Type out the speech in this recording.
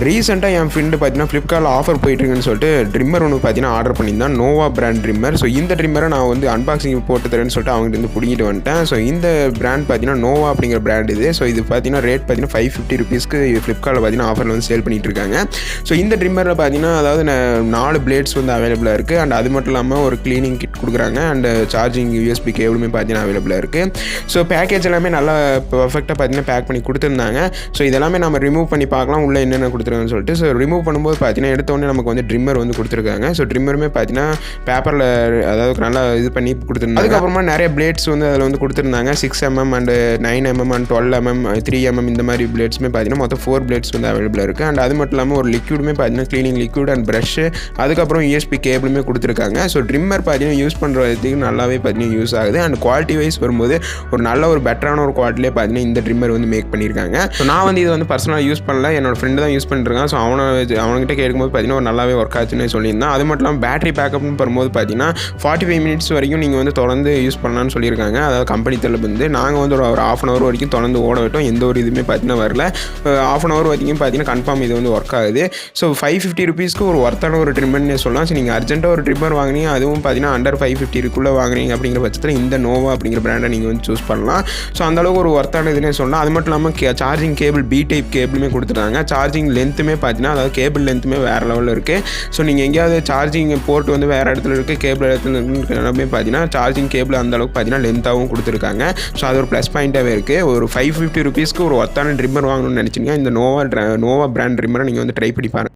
ரீசெண்டாக என் ஃப்ரெண்டு பார்த்தீங்கன்னா ஃப்ளிப்கார்ட்டில் ஆஃபர் போயிட்டுருக்குன்னு சொல்லிட்டு ட்ரிம்மர் ஒன்று பார்த்தீங்கன்னா ஆர்டர் பண்ணியிருந்தான். Nova brand trimmer. ஸோ இந்த ட்ரிம்மரை நான் வந்து அன்பாக்சிங் போட்டு தரேன்னு சொல்லிட்டு அவங்ககிட்ட வந்து பிடிங்கிட்டு வந்துட்டேன். ஸோ இந்த பிராண்ட் பார்த்தீங்கன்னா நோவா அப்படிங்கிற பிராண்ட் இது. ஸோ இது பார்த்தீங்கன்னா ரேட் பார்த்தீங்கன்னா ₹550 ஃப்ளிப்கார்ட்டில் பார்த்தீங்கன்னா ஆஃபரில் வந்து சேல் பண்ணிட்டு இருக்காங்க. ஸோ இந்த ட்ரிம்மரில் பார்த்தீங்கன்னா அதாவது 4 பிளேட்ஸ் வந்து அவைலபிளாக இருக்குது. அண்ட் அது மட்டும் இல்லாமல் ஒரு க்ளீனிங் கிட் கொடுக்குறாங்க. அண்ட் சார்ஜிங் USB கேபிளுமே பார்த்தீங்கன்னா அவைலபிளாக இருக்குது. ஸோ பேக்கேஜ் எல்லாமே நல்லா பர்ஃபெக்டாக பார்த்தீங்கன்னா பேக் பண்ணி கொடுத்துருந்தாங்க. ஸோ இதெல்லாமே நம்ம ரிமூவ் பண்ணி பார்க்கலாம் உள்ளே என்னென்ன கொடுத்துருக்காங்கன்னு சொல்லிட்டு. ஸோ ரிமூவ் பண்ணும்போது பார்த்தீங்கன்னா எடுத்தோடனே நமக்கு வந்து ட்ரிம்மர் வந்து கொடுத்துருக்காங்க. ஸோ ட்ரிம்மருமே பார்த்தீங்கன்னா பேப்பரில் அதாவது நல்லா இது பண்ணி கொடுத்துருந்தாங்க. அதுக்கப்புறமா நிறைய பிளேட்ஸ் வந்து அதில் வந்து கொடுத்துருந்தாங்க. 6mm and 9mm and 12mm 3mm இந்த மாதிரி பிளேட்ஸுமே பார்த்தீங்கன்னா மொத்தம் 4 பிளேட்ஸ் வந்து அவைலபிளாக இருக்குது. அண்ட் அது மட்டும் இல்லாமல் ஒரு லிக்யூடுமே பார்த்தீங்கன்னா க்ளீனிங் லிக்யூட் அண்ட் ப்ரஷ்ஷு, அதுக்கப்புறம் USB கேபிளுமே கொடுத்துருக்காங்க. ஸோ ட்ரிம்மர் பார்த்தீங்கன்னா யூஸ் பண்ணுறதுக்கு நல்லாவே பார்த்தீங்கன்னா யூஸ் ஆகுது. அண்ட் குவாலிட்டி வைஸ் வரும்போது ஒரு நல்ல ஒரு பெட்டரான ஒரு குவாலிட்டிலே பார்த்தீங்கன்னா இந்த ட்ரிம்மர் வந்து மேக் பண்ணியிருக்காங்க. ஸோ நான் வந்து இது வந்து பர்சனலாக யூஸ் பண்ணல, என்னோட ஃப்ரெண்டு தான் யூஸ் பண்ணிருக்கான். ஸோ அவன்கிட்ட கேட்கும்போது பார்த்தீங்கன்னா ஒரு நல்லாவே ஒர்க் ஆச்சுன்னு சொல்லியிருந்தான். அது மட்டும் இல்லாமல் பேட்டரி பேக்கப்னு வரும்போது பார்த்தீங்கன்னா 45 மினிட்ஸ் வரைக்கும் நீங்கள் வந்து தொடர்ந்து யூஸ் பண்ணலான்னு சொல்லியிருக்காங்க. அதாவது கம்பெனி தரப்பு வந்து நாங்கள் வந்து ஒரு ½ hour வரைக்கும் தொடர்ந்து ஓட விட்டோம். எந்த ஒரு இதுவுமே பார்த்தீங்கன்னா வரல. ½ hour வரைக்கும் பார்த்தீங்கன்னா கன்ஃபார்ம் இது வந்து ஒர்க் ஆகுது. ஸோ ₹550 ஒரு ஒர்த்தான ஒரு ட்ரிம்மர்னே சொல்லலாம். ஸோ நீங்கள் அர்ஜென்ட்டாக ஒரு ட்ரிம்மர் வாங்கினீங்க, அதுவும் பார்த்தீங்கன்னா அண்டர் ₹550 வாங்குறீங்க அப்படிங்கிற பட்சத்தில் இந்த நோவா அப்படிங்கிற பிராண்டை நீங்கள் வந்து சூஸ் பண்ணலாம். ஸோ அந்தளவுக்கு ஒரு ஒர்த்தான இதுனே சொல்லலாம். அது மட்டும் இல்லாமல் சார்ஜிங் கேபிள் B டைப் கேபிளுமே கொடுத்துட்டாங்க. சார்ஜிங் லென்த்துமே பார்த்தீங்கன்னா அதாவது கேபிள் லென்த்துமே வேறு லெவலில் இருக்குது. ஸோ நீங்கள் எங்கேயாவது சார்ஜிங் போர்ட் வந்து வேறு இடத்துல இருக்குது, கேபிள் இடத்துல எல்லாமே பார்த்தீங்கன்னா சார்ஜிங் கேபிள் அந்தளவுக்கு பார்த்தீங்கன்னா லென்த்தாகவும் கொடுத்துருக்காங்க. ஸோ அது ஒரு ப்ளஸ் பாயிண்ட்டாகவே இருக்குது. ஒரு ₹550 ஒரு ஒர்த்தான ட்ரிம்மர் வாங்கணும்னு நினச்சிங்க இந்த நோவா பிராண்ட் ட்ரிம்மரை நீங்கள் வந்து ட்ரை பண்ணி பாருங்கள்.